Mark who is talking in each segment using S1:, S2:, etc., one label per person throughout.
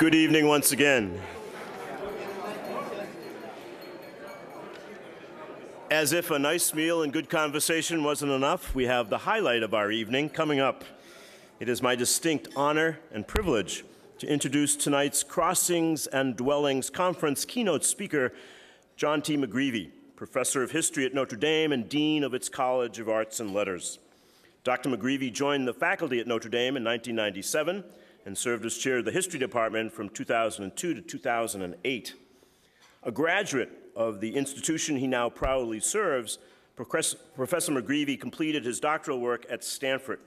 S1: Good evening once again. As if a nice meal and good conversation wasn't enough, we have the highlight of our evening coming up. It is my distinct honor and privilege to introduce tonight's Crossings and Dwellings Conference keynote speaker, John T. McGreevy, Professor of History at Notre Dame and Dean of its College of Arts and Letters. Dr. McGreevy joined the faculty at Notre Dame in 1997 and served as chair of the History Department from 2002 to 2008. A graduate of the institution he now proudly serves, Professor McGreevy completed his doctoral work at Stanford.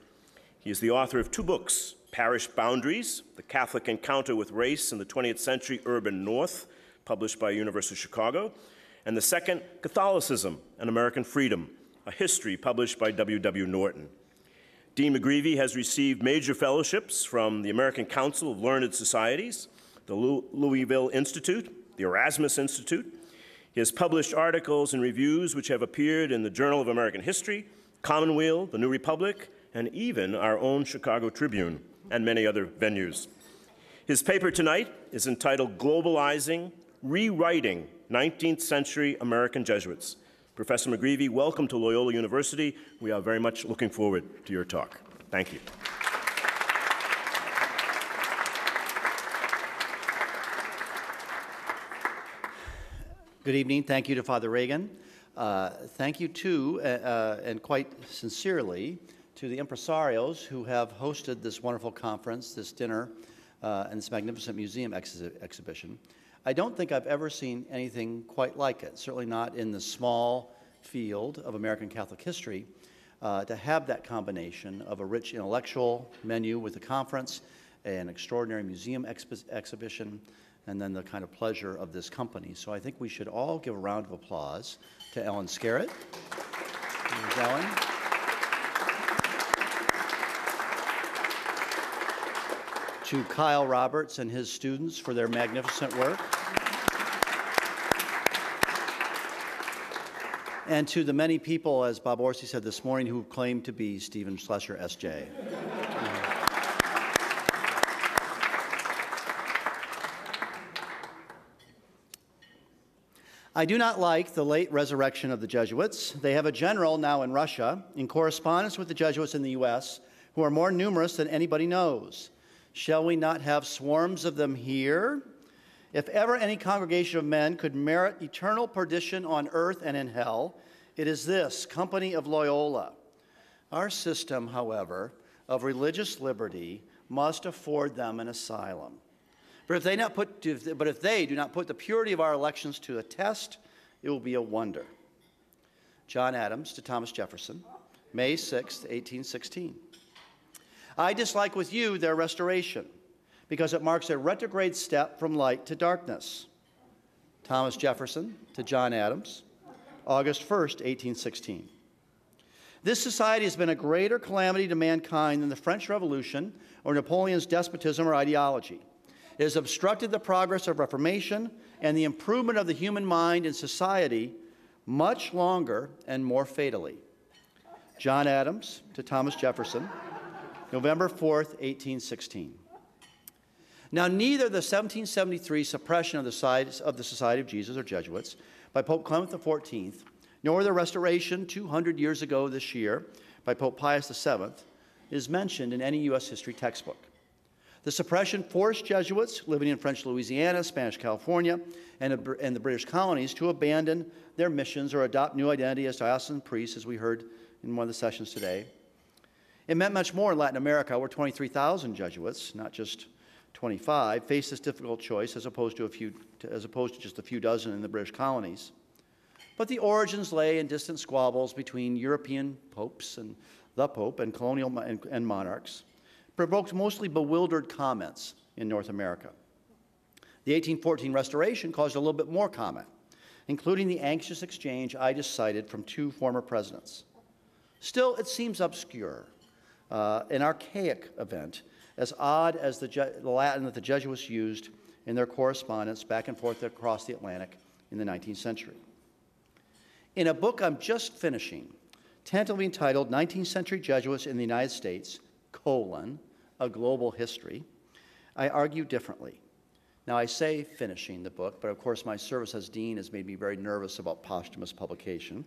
S1: He is the author of two books, Parish Boundaries, The Catholic Encounter with Race in the 20th Century Urban North, published by University of Chicago, and the second, Catholicism and American Freedom, a history published by W.W. Norton. Dean McGreevy has received major fellowships from the American Council of Learned Societies, the Louisville Institute, the Erasmus Institute. He has published articles and reviews which have appeared in the Journal of American History, Commonweal, the New Republic, and even our own Chicago Tribune, and many other venues. His paper tonight is entitled Globalizing, Rewriting 19th Century American Jesuits. Professor McGreevy, welcome to Loyola University. We are very much looking forward to your talk. Thank you.
S2: Good evening. Thank you to Father Reagan. Thank you too, and quite sincerely, to the impresarios who have hosted this wonderful conference, this dinner, and this magnificent museum exhibition. I don't think I've ever seen anything quite like it, certainly not in the small field of American Catholic history, to have that combination of a rich intellectual menu with a conference, an extraordinary museum exhibition, and then the kind of pleasure of this company. So I think we should all give a round of applause to Ellen Scarrett. There's Ellen. To Kyle Roberts and his students for their magnificent work. And to the many people, as Bob Orsi said this morning, who claim to be Stephen Schlesser, S.J. I do not like the late resurrection of the Jesuits. They have a general now in Russia, in correspondence with the Jesuits in the U.S., who are more numerous than anybody knows. Shall we not have swarms of them here? If ever any congregation of men could merit eternal perdition on earth and in hell, it is this, Company of Loyola. Our system, however, of religious liberty must afford them an asylum. But if they do not put the purity of our elections to a test, it will be a wonder. John Adams to Thomas Jefferson, May 6, 1816. I dislike with you their restoration, because it marks a retrograde step from light to darkness. Thomas Jefferson to John Adams, August 1st, 1816. This society has been a greater calamity to mankind than the French Revolution or Napoleon's despotism or ideology. It has obstructed the progress of Reformation and the improvement of the human mind and society much longer and more fatally. John Adams to Thomas Jefferson, November 4th, 1816. Now, neither the 1773 suppression of the Society of Jesus, or Jesuits, by Pope Clement XIV, nor the restoration 200 years ago this year by Pope Pius VII is mentioned in any U.S. history textbook. The suppression forced Jesuits living in French Louisiana, Spanish California, and the British colonies to abandon their missions or adopt new identity as diocesan priests, as we heard in one of the sessions today. It meant much more in Latin America, where 23,000 Jesuits, not just 25, faced this difficult choice as opposed to just a few dozen in the British colonies. But the origins lay in distant squabbles between European popes and the Pope and colonial and monarchs, provoked mostly bewildered comments in North America. The 1814 restoration caused a little bit more comment, including the anxious exchange I just cited from two former presidents. Still, it seems obscure, an archaic event, as odd as the Latin that the Jesuits used in their correspondence back and forth across the Atlantic in the 19th century. In a book I'm just finishing, tentatively entitled 19th Century Jesuits in the United States, A Global History, I argue differently. Now, I say finishing the book, but of course my service as dean has made me very nervous about posthumous publication.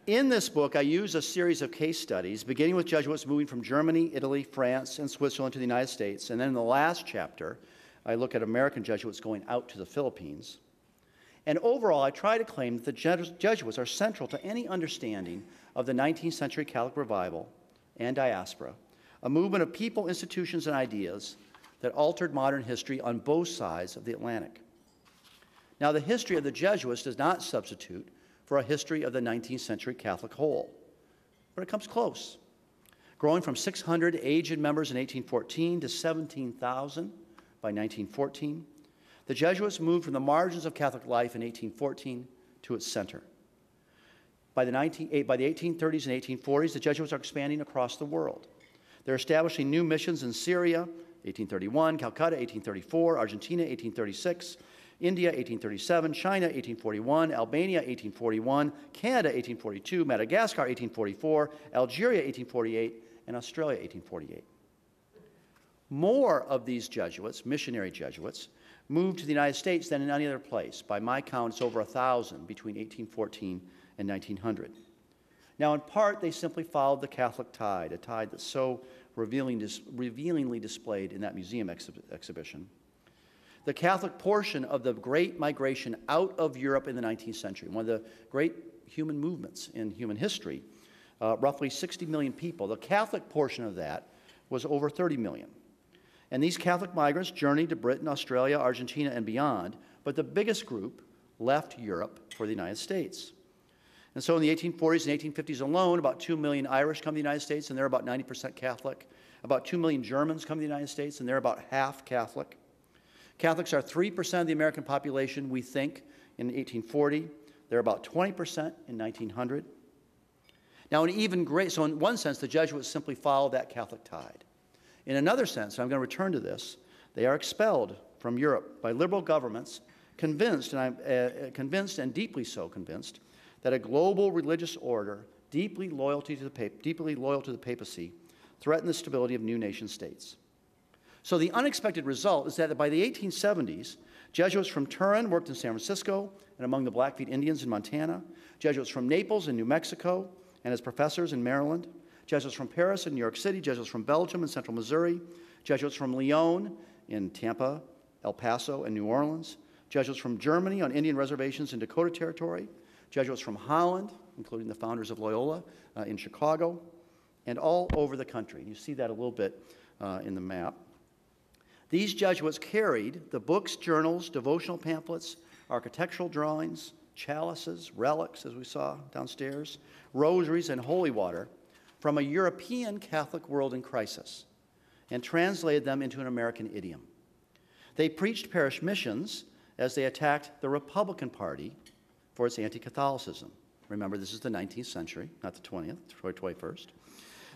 S2: In this book, I use a series of case studies, beginning with Jesuits moving from Germany, Italy, France, and Switzerland to the United States. And then in the last chapter, I look at American Jesuits going out to the Philippines. And overall, I try to claim that the Jesuits are central to any understanding of the 19th century Catholic revival and diaspora, a movement of people, institutions, and ideas that altered modern history on both sides of the Atlantic. Now, the history of the Jesuits does not substitute for a history of the 19th century Catholic whole, but it comes close. Growing from 600 aged members in 1814 to 17,000 by 1914, the Jesuits moved from the margins of Catholic life in 1814 to its center. By the 1830s and 1840s, the Jesuits are expanding across the world. They're establishing new missions in Syria, 1831, Calcutta, 1834, Argentina, 1836, India, 1837, China, 1841, Albania, 1841, Canada, 1842, Madagascar, 1844, Algeria, 1848, and Australia, 1848. More of these Jesuits, missionary Jesuits, moved to the United States than in any other place. By my count, it's over 1,000 between 1814 and 1900. Now, in part, they simply followed the Catholic tide, a tide that's so revealingly displayed in that museum exhibition. The Catholic portion of the great migration out of Europe in the 19th century, one of the great human movements in human history, roughly 60 million people. The Catholic portion of that was over 30 million. And these Catholic migrants journeyed to Britain, Australia, Argentina, and beyond, but the biggest group left Europe for the United States. And so in the 1840s and 1850s alone, about 2 million Irish come to the United States, and they're about 90% Catholic. About 2 million Germans come to the United States, and they're about half Catholic. Catholics are 3% of the American population, we think, in 1840. They're about 20% in 1900. Now, so in one sense, the Jesuits simply follow that Catholic tide. In another sense, and I'm going to return to this, they are expelled from Europe by liberal governments, convinced, and deeply so convinced, that a global religious order, deeply loyal to the papacy, threatened the stability of new nation states. So the unexpected result is that by the 1870s, Jesuits from Turin worked in San Francisco and among the Blackfeet Indians in Montana, Jesuits from Naples in New Mexico and as professors in Maryland, Jesuits from Paris and New York City, Jesuits from Belgium and central Missouri, Jesuits from Lyon in Tampa, El Paso, and New Orleans, Jesuits from Germany on Indian reservations in Dakota Territory, Jesuits from Holland, including the founders of Loyola in Chicago, and all over the country. You see that a little bit in the map. These Jesuits carried the books, journals, devotional pamphlets, architectural drawings, chalices, relics, as we saw downstairs, rosaries, and holy water from a European Catholic world in crisis and translated them into an American idiom. They preached parish missions as they attacked the Republican Party for its anti-Catholicism. Remember, this is the 19th century, not the 20th, 21st.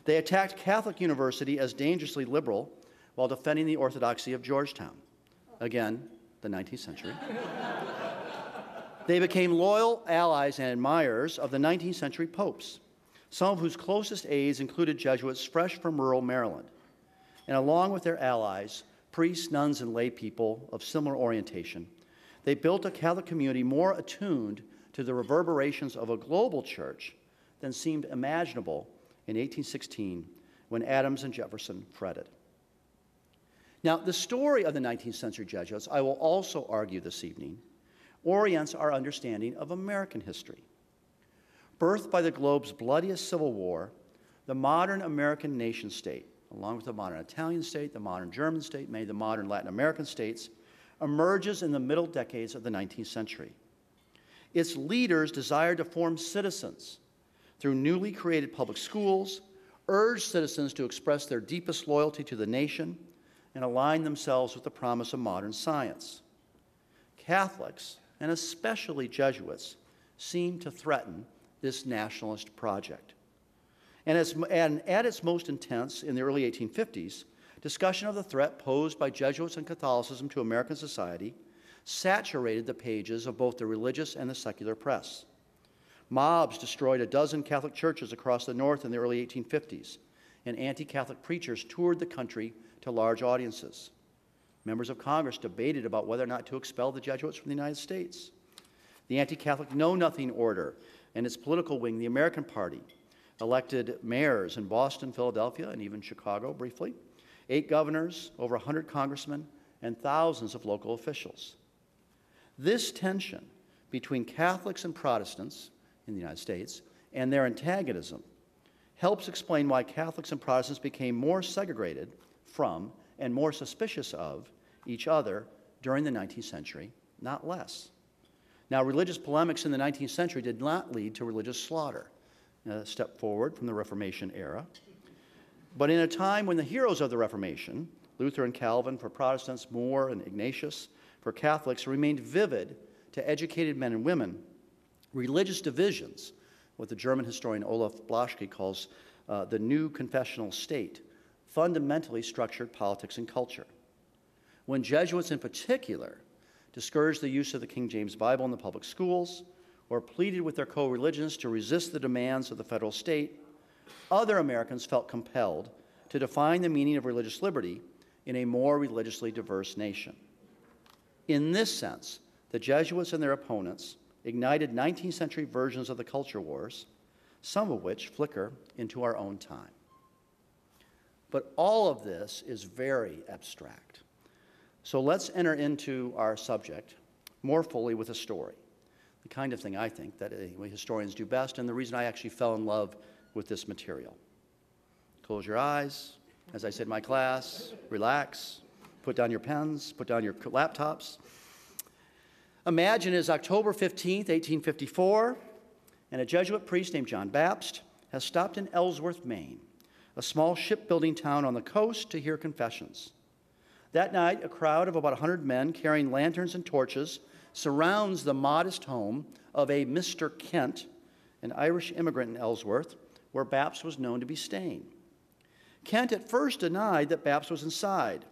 S2: They attacked Catholic University as dangerously liberal while defending the orthodoxy of Georgetown. Again, the 19th century. They became loyal allies and admirers of the 19th century popes, some of whose closest aides included Jesuits fresh from rural Maryland. And along with their allies, priests, nuns, and lay people of similar orientation, they built a Catholic community more attuned to the reverberations of a global church than seemed imaginable in 1816 when Adams and Jefferson fretted. Now, the story of the 19th century Jesuits, I will also argue this evening, orients our understanding of American history. Birthed by the globe's bloodiest civil war, the modern American nation state, along with the modern Italian state, the modern German state, many of the modern Latin American states, emerges in the middle decades of the 19th century. Its leaders desired to form citizens through newly created public schools, urged citizens to express their deepest loyalty to the nation, and align themselves with the promise of modern science. Catholics, and especially Jesuits, seemed to threaten this nationalist project. And at its most intense in the early 1850s, discussion of the threat posed by Jesuits and Catholicism to American society saturated the pages of both the religious and the secular press. Mobs destroyed a dozen Catholic churches across the North in the early 1850s, and anti-Catholic preachers toured the country to large audiences. Members of Congress debated about whether or not to expel the Jesuits from the United States. The anti-Catholic Know-Nothing Order and its political wing, the American Party, elected mayors in Boston, Philadelphia, and even Chicago briefly, 8 governors, over 100 congressmen, and thousands of local officials. This tension between Catholics and Protestants in the United States and their antagonism helps explain why Catholics and Protestants became more segregated from and more suspicious of each other during the 19th century, not less. Now, religious polemics in the 19th century did not lead to religious slaughter, a step forward from the Reformation era. But in a time when the heroes of the Reformation, Luther and Calvin for Protestants, More and Ignatius for Catholics, remained vivid to educated men and women, religious divisions, what the German historian Olaf Blaschke calls the new confessional state, fundamentally structured politics and culture. When Jesuits in particular discouraged the use of the King James Bible in the public schools or pleaded with their co-religionists to resist the demands of the federal state, other Americans felt compelled to define the meaning of religious liberty in a more religiously diverse nation. In this sense, the Jesuits and their opponents ignited 19th century versions of the culture wars, some of which flicker into our own time. But all of this is very abstract. So let's enter into our subject more fully with a story, the kind of thing I think that historians do best, and the reason I actually fell in love with this material. Close your eyes. As I said in my class, relax, put down your pens, put down your laptops. Imagine it is October 15th, 1854, and a Jesuit priest named John Baptist has stopped in Ellsworth, Maine, a small shipbuilding town on the coast, to hear confessions. That night, a crowd of about 100 men carrying lanterns and torches surrounds the modest home of a Mr. Kent, an Irish immigrant in Ellsworth, where Baptist was known to be staying. Kent at first denied that Baptist was inside.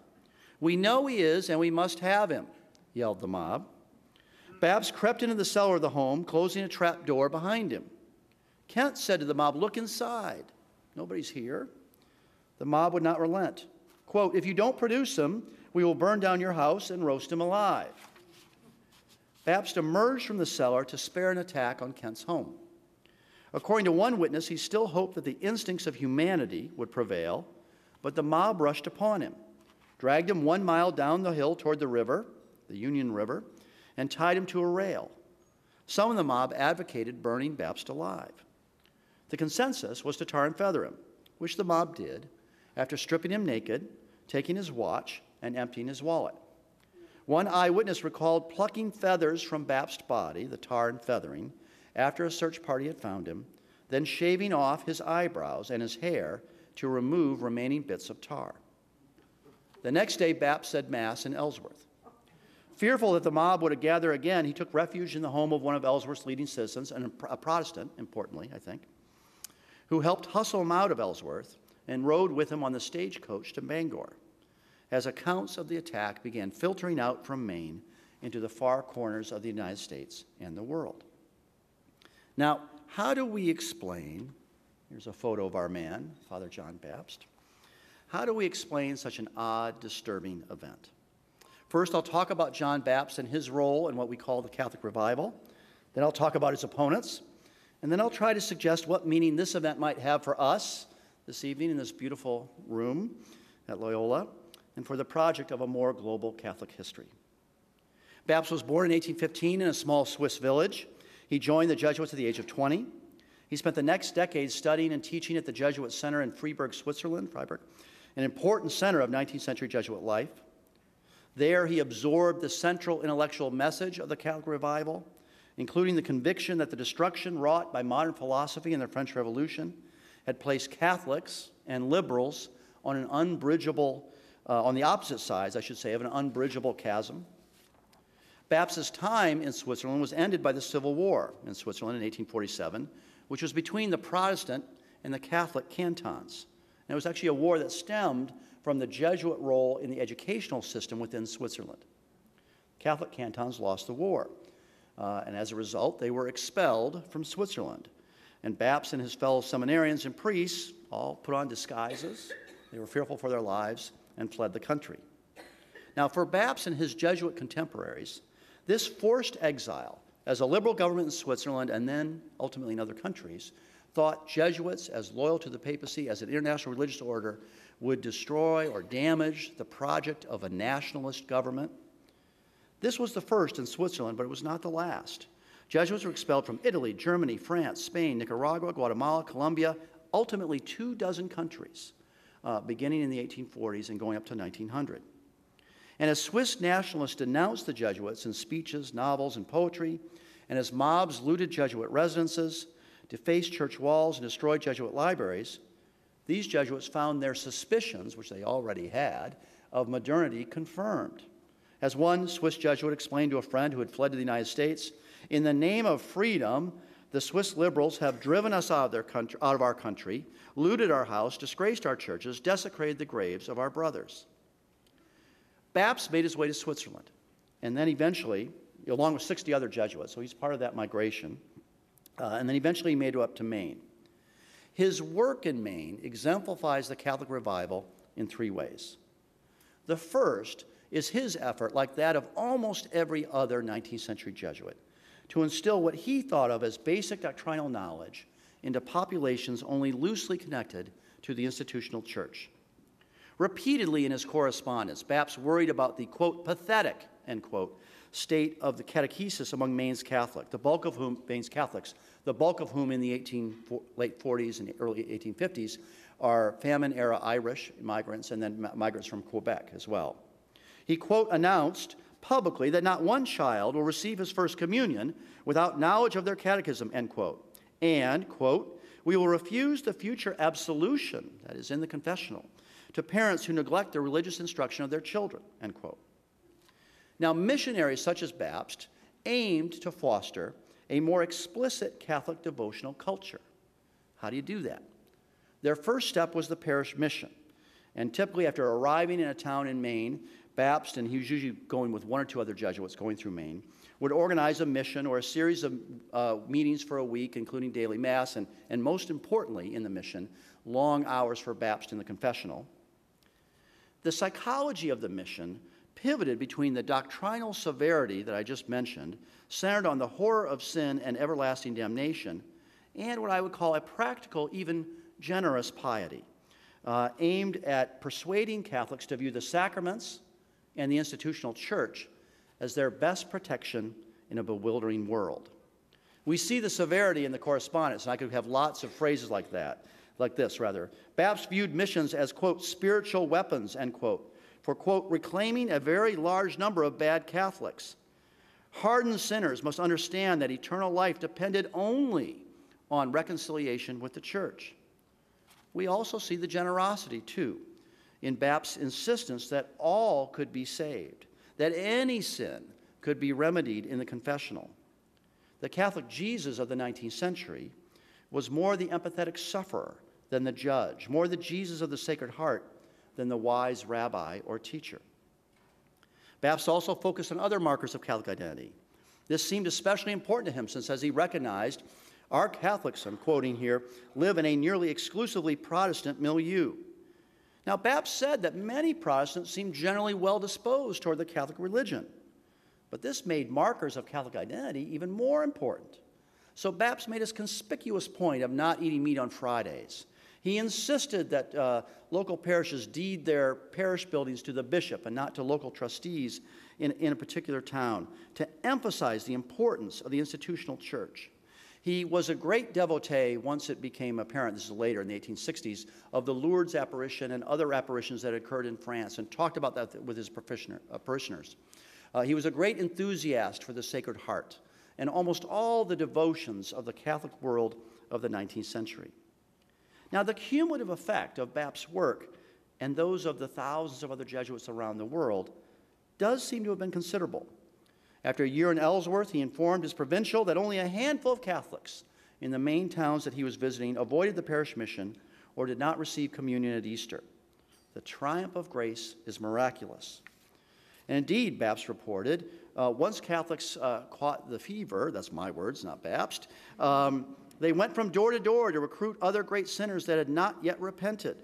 S2: "We know he is, and we must have him," yelled the mob. Baptist crept into the cellar of the home, closing a trap door behind him. Kent said to the mob, "Look inside. Nobody's here." The mob would not relent. Quote, "If you don't produce him, we will burn down your house and roast him alive." Baptist emerged from the cellar to spare an attack on Kent's home. According to one witness, he still hoped that the instincts of humanity would prevail, but the mob rushed upon him, dragged him 1 mile down the hill toward the river, the Union River, and tied him to a rail. Some of the mob advocated burning Baptist alive. The consensus was to tar and feather him, which the mob did, after stripping him naked, taking his watch, and emptying his wallet. One eyewitness recalled plucking feathers from Baptist's body, the tar and feathering, after a search party had found him, then shaving off his eyebrows and his hair to remove remaining bits of tar. The next day, Baptist said Mass in Ellsworth. Fearful that the mob would gather again, he took refuge in the home of one of Ellsworth's leading citizens, and a Protestant, importantly, I think, who helped hustle him out of Ellsworth and rode with him on the stagecoach to Bangor, as accounts of the attack began filtering out from Maine into the far corners of the United States and the world. Now, how do we explain, here's a photo of our man, Father John Baptist, how do we explain such an odd, disturbing event? First, I'll talk about John Baptist and his role in what we call the Catholic Revival. Then I'll talk about his opponents. And then I'll try to suggest what meaning this event might have for us this evening in this beautiful room at Loyola, and for the project of a more global Catholic history. Baptist was born in 1815 in a small Swiss village. He joined the Jesuits at the age of 20. He spent the next decade studying and teaching at the Jesuit Center in Freiburg, Switzerland, an important center of 19th century Jesuit life. There he absorbed the central intellectual message of the Catholic Revival, including the conviction that the destruction wrought by modern philosophy in the French Revolution had placed Catholics and liberals on an unbridgeable, on the opposite sides, I should say, of an unbridgeable chasm. Baptist's time in Switzerland was ended by the Civil War in Switzerland in 1847, which was between the Protestant and the Catholic cantons. And it was actually a war that stemmed from the Jesuit role in the educational system within Switzerland. Catholic cantons lost the war, and as a result, they were expelled from Switzerland. And Bapst and his fellow seminarians and priests all put on disguises. They were fearful for their lives and fled the country. Now, for Bapst and his Jesuit contemporaries, this forced exile, as a liberal government in Switzerland and then ultimately in other countries, thought Jesuits, as loyal to the papacy as an international religious order, would destroy or damage the project of a nationalist government. This was the first in Switzerland, but it was not the last. Jesuits were expelled from Italy, Germany, France, Spain, Nicaragua, Guatemala, Colombia, ultimately 24 countries, beginning in the 1840s and going up to 1900. And as Swiss nationalists denounced the Jesuits in speeches, novels, and poetry, and as mobs looted Jesuit residences, defaced church walls, and destroyed Jesuit libraries, these Jesuits found their suspicions, which they already had, of modernity confirmed. As one Swiss Jesuit explained to a friend who had fled to the United States, "In the name of freedom, the Swiss liberals have driven us out of our country, looted our house, disgraced our churches, desecrated the graves of our brothers." Bapst made his way to Switzerland, and then eventually, along with 60 other Jesuits, so he's part of that migration, and then eventually he made it up to Maine. His work in Maine exemplifies the Catholic revival in 3 ways. The first is his effort, like that of almost every other 19th century Jesuit, to instill what he thought of as basic doctrinal knowledge into populations only loosely connected to the institutional church. Repeatedly in his correspondence, Bapst worried about the, quote, pathetic, end quote, state of the catechesis among Maine's Catholics, the bulk of whom in the late 40s and early 1850s are famine-era Irish migrants and then migrants from Quebec as well. He, quote, announced publicly that not one child will receive his first communion without knowledge of their catechism, end quote, and, quote, we will refuse the future absolution, that is in the confessional, to parents who neglect the religious instruction of their children, end quote. Now, missionaries such as Bapst aimed to foster a more explicit Catholic devotional culture. How do you do that? Their first step was the parish mission. And typically after arriving in a town in Maine, Bapst, and he was usually going with 1 or 2 other Jesuits going through Maine, would organize a mission or a series of meetings for a week, including daily mass, and most importantly in the mission, long hours for Bapst in the confessional. The psychology of the mission pivoted between the doctrinal severity that I just mentioned, centered on the horror of sin and everlasting damnation, and what I would call a practical, even generous piety, aimed at persuading Catholics to view the sacraments and the institutional church as their best protection in a bewildering world. We see the severity in the correspondence, and I could have lots of phrases like that, like this, rather. Bapst viewed missions as, quote, spiritual weapons, end quote, for, quote, reclaiming a very large number of bad Catholics. Hardened sinners must understand that eternal life depended only on reconciliation with the church. We also see the generosity, too, in Bapst's insistence that all could be saved, that any sin could be remedied in the confessional. The Catholic Jesus of the 19th century was more the empathetic sufferer than the judge, more the Jesus of the Sacred Heart than the wise rabbi or teacher. Bapst also focused on other markers of Catholic identity. This seemed especially important to him since, as he recognized, our Catholics, I'm quoting here, live in a nearly exclusively Protestant milieu. Now, Bapst said that many Protestants seem generally well-disposed toward the Catholic religion, but this made markers of Catholic identity even more important. So Bapst made his conspicuous point of not eating meat on Fridays. He insisted that local parishes deed their parish buildings to the bishop and not to local trustees in a particular town to emphasize the importance of the institutional church. He was a great devotee, once it became apparent, this is later in the 1860s, of the Lourdes apparition and other apparitions that occurred in France, and talked about that with his parishioners. He was a great enthusiast for the Sacred Heart and almost all the devotions of the Catholic world of the 19th century. Now, the cumulative effect of Bapst's work and those of the thousands of other Jesuits around the world does seem to have been considerable. After a year in Ellsworth, he informed his provincial that only a handful of Catholics in the main towns that he was visiting avoided the parish mission or did not receive communion at Easter. The triumph of grace is miraculous. And indeed, Bapst reported, once Catholics caught the fever, that's my words, not Bapst, They went from door to recruit other great sinners that had not yet repented.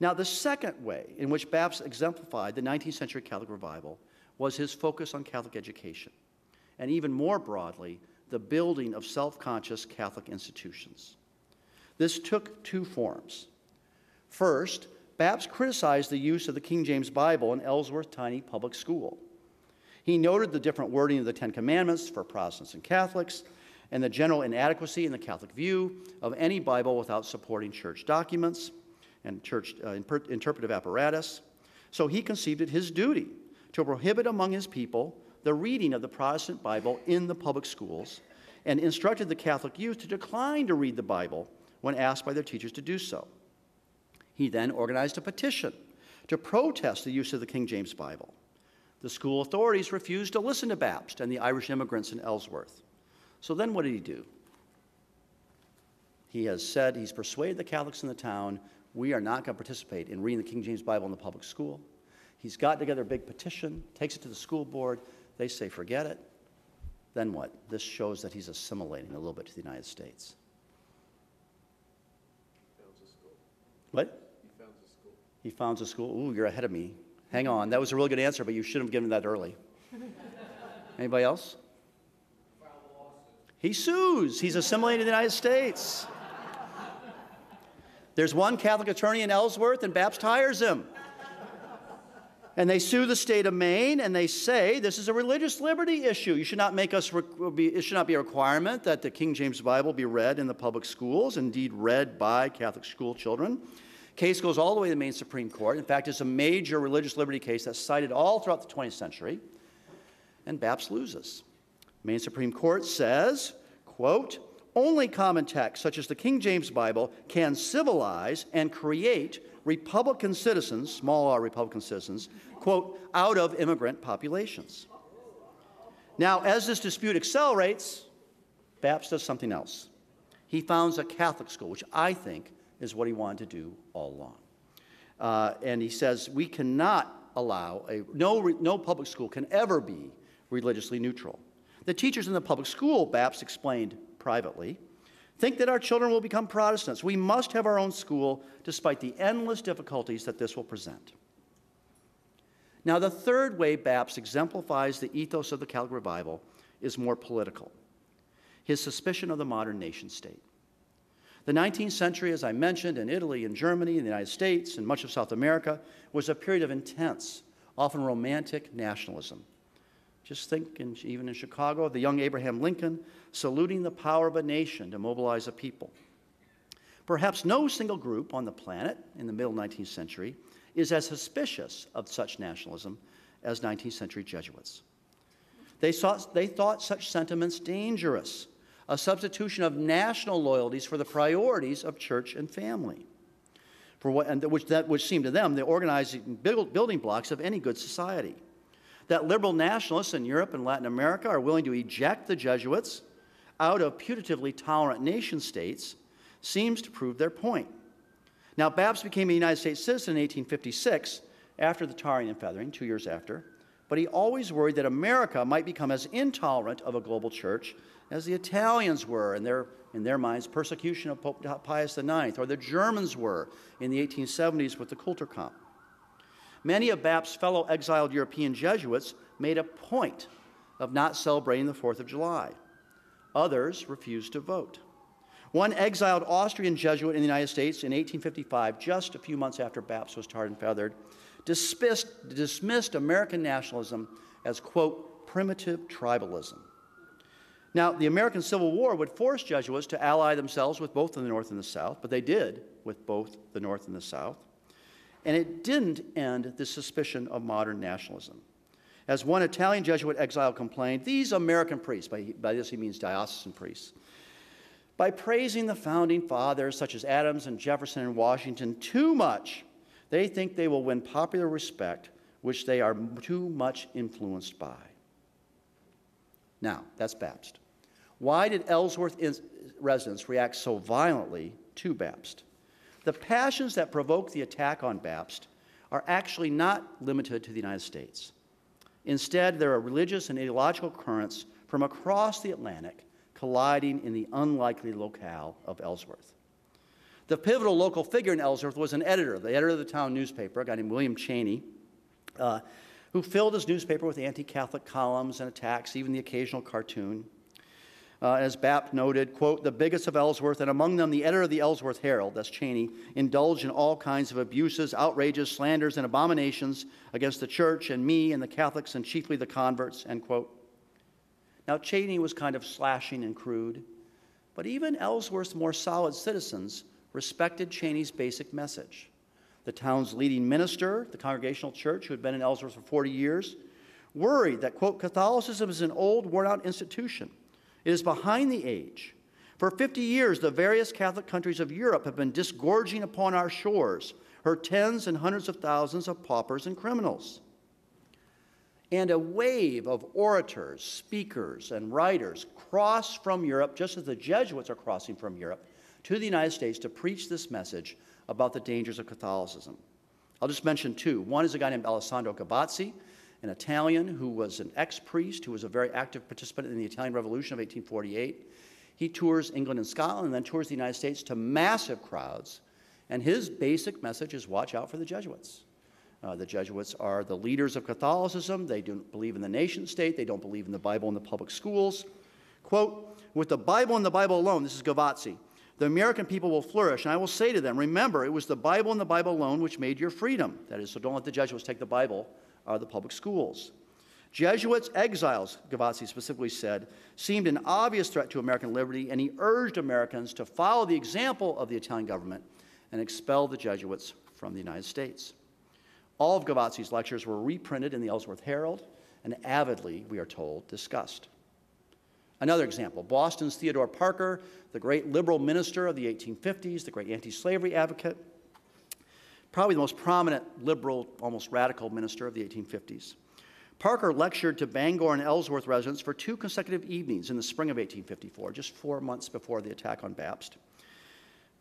S2: Now, the second way in which Baptist exemplified the 19th century Catholic revival was his focus on Catholic education, and even more broadly, the building of self-conscious Catholic institutions. This took two forms. First, Baptist criticized the use of the King James Bible in Ellsworth Tiny Public School. He noted the different wording of the Ten Commandments for Protestants and Catholics, and the general inadequacy in the Catholic view of any Bible without supporting church documents and church interpretive apparatus. So he conceived it his duty to prohibit among his people the reading of the Protestant Bible in the public schools, and instructed the Catholic youth to decline to read the Bible when asked by their teachers to do so. He then organized a petition to protest the use of the King James Bible. The school authorities refused to listen to Baptist and the Irish immigrants in Ellsworth. So then what did he do? He has said he's persuaded the Catholics in the town, we are not going to participate in reading the King James Bible in the public school. He's got together a big petition, takes it to the school board. They say, forget it. Then what? This shows that he's assimilating a little bit to the United States.
S3: He founds a school.
S2: What?
S3: He founds a school.
S2: He founds a school. Ooh, you're ahead of me. Hang on. That was a really good answer, but you shouldn't have given that early. Anybody else? He sues. He's assimilated to the United States. There's one Catholic attorney in Ellsworth, and Baptist hires him. And they sue the state of Maine, and they say this is a religious liberty issue. You should not make us, it should not be a requirement that the King James Bible be read in the public schools, indeed read by Catholic school children. Case goes all the way to the Maine Supreme Court. In fact, it's a major religious liberty case that's cited all throughout the 20th century. And Baptist loses. Maine Supreme Court says, quote, only common texts such as the King James Bible can civilize and create Republican citizens, small r Republican citizens, quote, out of immigrant populations. Now, as this dispute accelerates, Baptist does something else. He founds a Catholic school, which I think is what he wanted to do all along. And he says we cannot allow, no public school can ever be religiously neutral. The teachers in the public school, Baptist explained privately, think that our children will become Protestants. We must have our own school despite the endless difficulties that this will present. Now, the third way Baptist exemplifies the ethos of the Catholic revival is more political. His suspicion of the modern nation state. The 19th century, as I mentioned, in Italy, in Germany, in the United States, and much of South America, was a period of intense, often romantic nationalism. Just think, even in Chicago, of the young Abraham Lincoln saluting the power of a nation to mobilize a people. Perhaps no single group on the planet in the middle 19th century is as suspicious of such nationalism as 19th century Jesuits. They thought such sentiments dangerous, a substitution of national loyalties for the priorities of church and family, which seemed to them the organizing building blocks of any good society. That liberal nationalists in Europe and Latin America are willing to eject the Jesuits out of putatively tolerant nation states seems to prove their point. Now, Baptist became a United States citizen in 1856 after the tarring and feathering, 2 years after, but he always worried that America might become as intolerant of a global church as the Italians were in their minds, persecution of Pope Pius IX, or the Germans were in the 1870s with the Kulturkampf. Many of Baptist's fellow exiled European Jesuits made a point of not celebrating the 4th of July. Others refused to vote. One exiled Austrian Jesuit in the United States in 1855, just a few months after Baptist was tarred and feathered, dismissed American nationalism as, quote, primitive tribalism. Now, the American Civil War would force Jesuits to ally themselves with both the North and the South, but they did with both the North and the South. And it didn't end the suspicion of modern nationalism. As one Italian Jesuit exile complained, these American priests, by this he means diocesan priests, by praising the founding fathers such as Adams and Jefferson and Washington too much, they think they will win popular respect, which they are too much influenced by. Now, that's Baptist. Why did Ellsworth residents react so violently to Baptist? The passions that provoke the attack on Baptist are actually not limited to the United States. Instead, there are religious and ideological currents from across the Atlantic colliding in the unlikely locale of Ellsworth. The pivotal local figure in Ellsworth was the editor of the town newspaper, a guy named William Cheney, who filled his newspaper with anti-Catholic columns and attacks, even the occasional cartoon. As Bapt noted, quote, the bigots of Ellsworth, and among them the editor of the Ellsworth Herald, that's Cheney, indulged in all kinds of abuses, outrages, slanders, and abominations against the church and me and the Catholics and chiefly the converts, end quote. Now, Cheney was kind of slashing and crude, but even Ellsworth's more solid citizens respected Cheney's basic message. The town's leading minister, the Congregational Church, who had been in Ellsworth for 40 years, worried that, quote, Catholicism is an old, worn-out institution. It is behind the age. For 50 years, the various Catholic countries of Europe have been disgorging upon our shores her tens and hundreds of thousands of paupers and criminals. And a wave of orators, speakers, and writers crossed from Europe, just as the Jesuits are crossing from Europe, to the United States to preach this message about the dangers of Catholicism. I'll just mention two. One is a guy named Alessandro Gavazzi, an Italian who was an ex-priest, who was a very active participant in the Italian Revolution of 1848. He tours England and Scotland and then tours the United States to massive crowds. And his basic message is watch out for the Jesuits. The Jesuits are the leaders of Catholicism. They don't believe in the nation state. They don't believe in the Bible and the public schools. Quote, with the Bible and the Bible alone, this is Gavazzi, the American people will flourish. And I will say to them, remember, it was the Bible and the Bible alone which made your freedom. That is, so don't let the Jesuits take the Bible out of the public schools. Jesuits, exiles, Gavazzi specifically said, seemed an obvious threat to American liberty, and he urged Americans to follow the example of the Italian government and expel the Jesuits from the United States. All of Gavazzi's lectures were reprinted in the Ellsworth Herald and avidly, we are told, discussed. Another example, Boston's Theodore Parker, the great liberal minister of the 1850s, the great anti-slavery advocate, probably the most prominent liberal, almost radical minister of the 1850s. Parker lectured to Bangor and Ellsworth residents for 2 consecutive evenings in the spring of 1854, just 4 months before the attack on Bapst.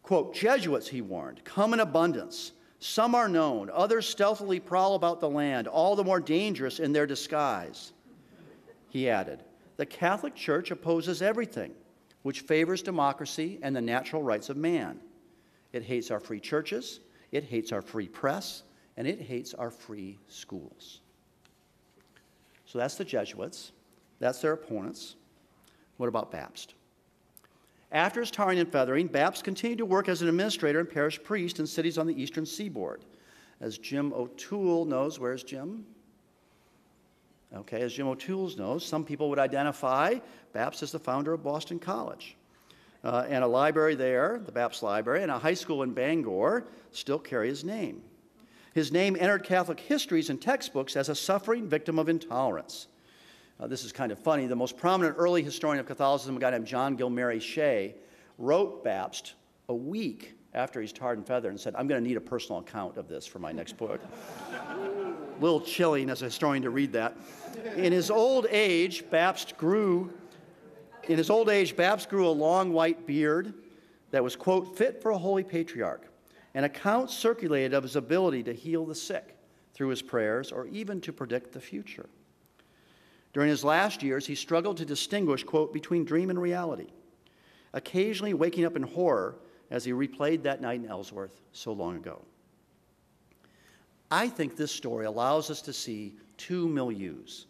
S2: Quote, Jesuits, he warned, come in abundance. Some are known, others stealthily prowl about the land, all the more dangerous in their disguise. He added, the Catholic Church opposes everything which favors democracy and the natural rights of man. It hates our free churches, it hates our free press, and it hates our free schools. So that's the Jesuits. That's their opponents. What about Bapst? After his tarring and feathering, Bapst continued to work as an administrator and parish priest in cities on the eastern seaboard. As Jim O'Toole knows, where's Jim? Okay, as Jim O'Toole knows, some people would identify Bapst as the founder of Boston College. And a library there, the Bapst Library, and a high school in Bangor still carry his name. His name entered Catholic histories and textbooks as a suffering victim of intolerance. This is kind of funny. The most prominent early historian of Catholicism, a guy named John Gilmary Shea, wrote Bapst a week after he's tarred and feathered and said, I'm going to need a personal account of this for my next book. A little chilling as a historian to read that. In his old age, Bapst grew a long white beard that was, quote, fit for a holy patriarch. An account circulated of his ability to heal the sick through his prayers or even to predict the future. During his last years, he struggled to distinguish, quote, between dream and reality, occasionally waking up in horror as he replayed that night in Ellsworth so long ago. I think this story allows us to see 2 milieus,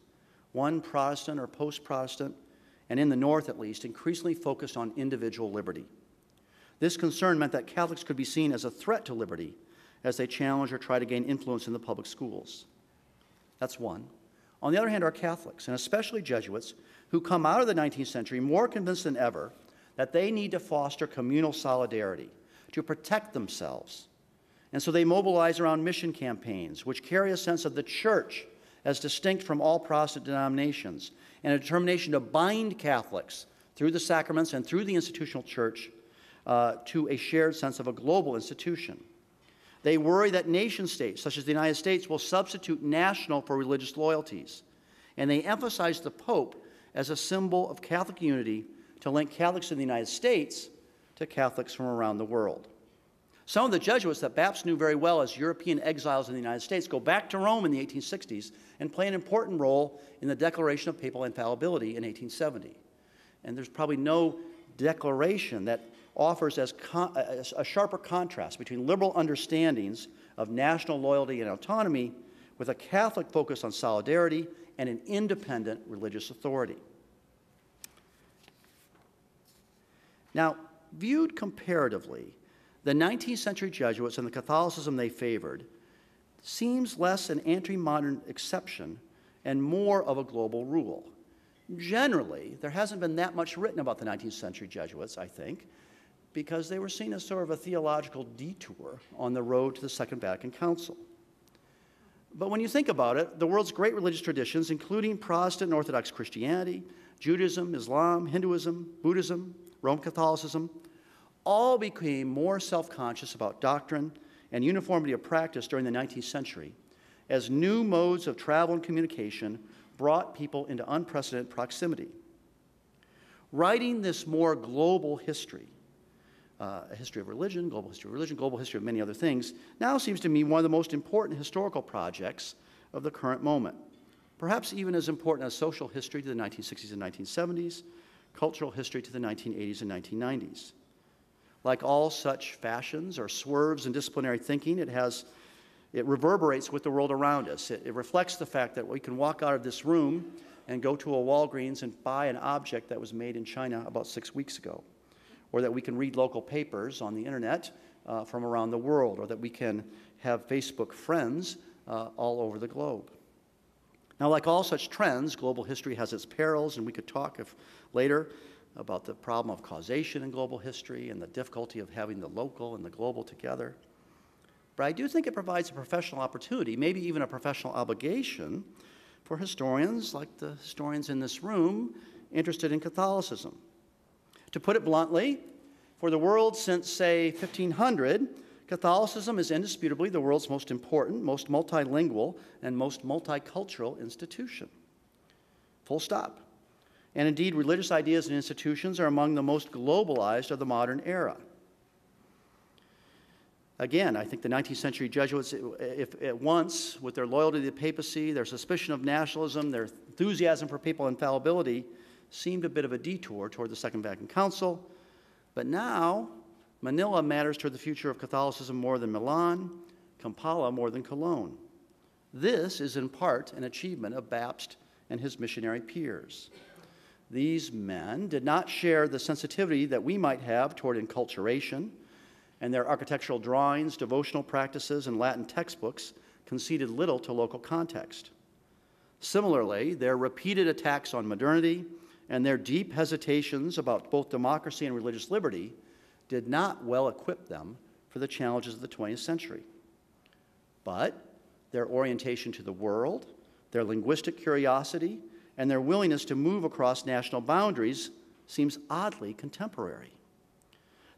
S2: one Protestant or post-Protestant, and in the North at least, increasingly focused on individual liberty. This concern meant that Catholics could be seen as a threat to liberty as they challenge or try to gain influence in the public schools. That's one. On the other hand, are Catholics, and especially Jesuits, who come out of the 19th century more convinced than ever that they need to foster communal solidarity to protect themselves. And so they mobilize around mission campaigns, which carry a sense of the church as distinct from all Protestant denominations, and a determination to bind Catholics through the sacraments and through the institutional church to a shared sense of a global institution. They worry that nation-states, such as the United States, will substitute national for religious loyalties. And they emphasize the Pope as a symbol of Catholic unity to link Catholics in the United States to Catholics from around the world. Some of the Jesuits that Bapst knew very well as European exiles in the United States go back to Rome in the 1860s and play an important role in the Declaration of Papal Infallibility in 1870. And there's probably no declaration that offers a sharper contrast between liberal understandings of national loyalty and autonomy with a Catholic focus on solidarity and an independent religious authority. Now, viewed comparatively, the 19th century Jesuits and the Catholicism they favored seems less an anti-modern exception and more of a global rule. Generally, there hasn't been that much written about the 19th century Jesuits, I think, because they were seen as sort of a theological detour on the road to the Second Vatican Council. But when you think about it, the world's great religious traditions, including Protestant and Orthodox Christianity, Judaism, Islam, Hinduism, Buddhism, Roman Catholicism, all became more self-conscious about doctrine and uniformity of practice during the 19th century as new modes of travel and communication brought people into unprecedented proximity. Writing this more global history, a history of religion, global history of many other things, now seems to me one of the most important historical projects of the current moment. Perhaps even as important as social history to the 1960s and 1970s, cultural history to the 1980s and 1990s. Like all such fashions or swerves in disciplinary thinking, it reverberates with the world around us. It reflects the fact that we can walk out of this room and go to a Walgreens and buy an object that was made in China about 6 weeks ago, or that we can read local papers on the internet from around the world, or that we can have Facebook friends all over the globe. Now, like all such trends, global history has its perils, and we could talk later about the problem of causation in global history and the difficulty of having the local and the global together. But I do think it provides a professional opportunity, maybe even a professional obligation, for historians, like the historians in this room, interested in Catholicism. To put it bluntly, for the world since, say, 1500, Catholicism is indisputably the world's most important, most multilingual, and most multicultural institution. Full stop. And indeed, religious ideas and institutions are among the most globalized of the modern era. Again, I think the 19th century Jesuits, if at once, with their loyalty to the papacy, their suspicion of nationalism, their enthusiasm for papal infallibility, seemed a bit of a detour toward the Second Vatican Council. But now, Manila matters toward the future of Catholicism more than Milan, Kampala more than Cologne. This is in part an achievement of Baptist and his missionary peers. These men did not share the sensitivity that we might have toward enculturation, and their architectural drawings, devotional practices, and Latin textbooks conceded little to local context. Similarly, their repeated attacks on modernity and their deep hesitations about both democracy and religious liberty did not well equip them for the challenges of the 20th century. But their orientation to the world, their linguistic curiosity, and their willingness to move across national boundaries seems oddly contemporary.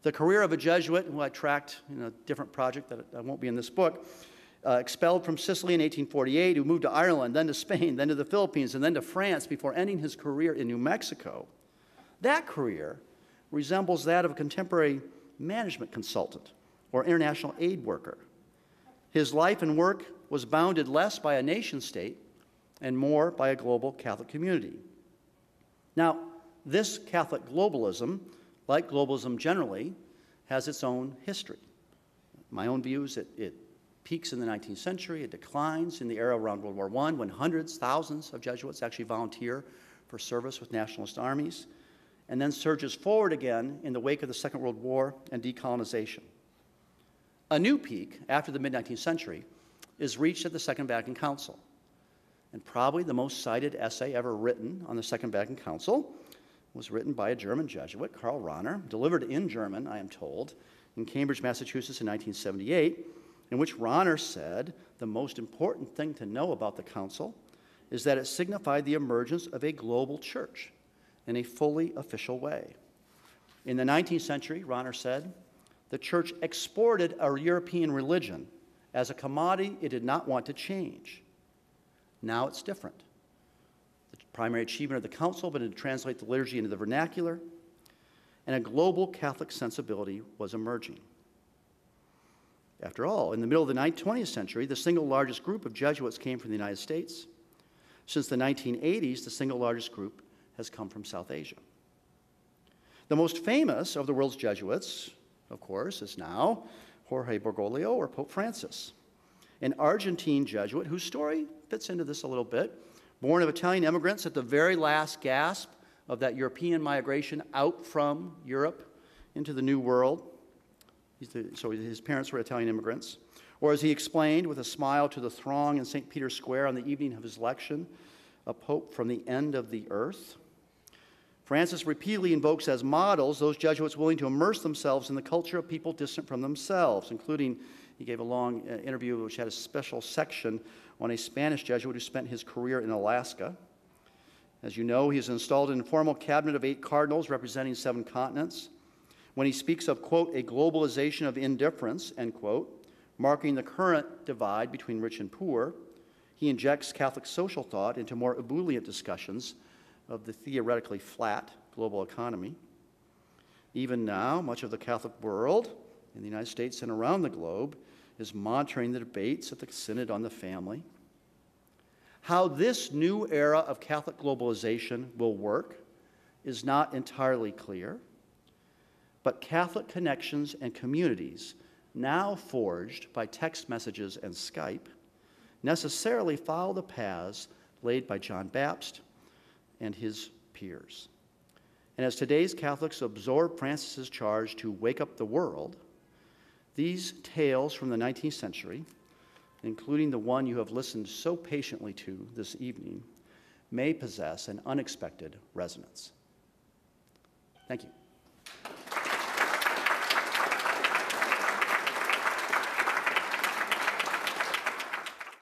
S2: The career of a Jesuit who I tracked in a different project that won't be in this book, expelled from Sicily in 1848, who moved to Ireland, then to Spain, then to the Philippines, and then to France before ending his career in New Mexico. That career resembles that of a contemporary management consultant or international aid worker. His life and work was bounded less by a nation state and more by a global Catholic community. Now, this Catholic globalism, like globalism generally, has its own history. My own view is that it peaks in the 19th century, it declines in the era around World War I, when hundreds, thousands of Jesuits actually volunteer for service with nationalist armies, and then surges forward again in the wake of the Second World War and decolonization. A new peak after the mid-19th century is reached at the Second Vatican Council. And probably the most cited essay ever written on the Second Vatican Council was written by a German Jesuit, Karl Rahner, delivered in German, I am told, in Cambridge, Massachusetts in 1978, in which Rahner said the most important thing to know about the Council is that it signified the emergence of a global church in a fully official way. In the 19th century, Rahner said, the church exported a European religion as a commodity it did not want to change. Now it's different. The primary achievement of the Council had been to translate the liturgy into the vernacular, and a global Catholic sensibility was emerging. After all, in the middle of the 20th century, the single largest group of Jesuits came from the United States. Since the 1980s, the single largest group has come from South Asia. The most famous of the world's Jesuits, of course, is now Jorge Bergoglio, or Pope Francis, an Argentine Jesuit whose story fits into this a little bit. Born of Italian immigrants at the very last gasp of that European migration out from Europe into the New World. So his parents were Italian immigrants. Or as he explained with a smile to the throng in St. Peter's Square on the evening of his election, a pope from the end of the earth. Francis repeatedly invokes as models those Jesuits willing to immerse themselves in the culture of people distant from themselves, including, he gave a long interview which had a special section on a Spanish Jesuit who spent his career in Alaska. As you know, he has installed an informal cabinet of 8 cardinals representing 7 continents. When he speaks of, quote, a globalization of indifference, end quote, marking the current divide between rich and poor, he injects Catholic social thought into more ebullient discussions of the theoretically flat global economy. Even now, much of the Catholic world, in the United States and around the globe, is monitoring the debates at the Synod on the Family. How this new era of Catholic globalization will work is not entirely clear, but Catholic connections and communities, now forged by text messages and Skype, necessarily follow the paths laid by John Baptist and his peers. And as today's Catholics absorb Francis's charge to wake up the world, these tales from the 19th century, including the one you have listened so patiently to this evening, may possess an unexpected resonance. Thank you.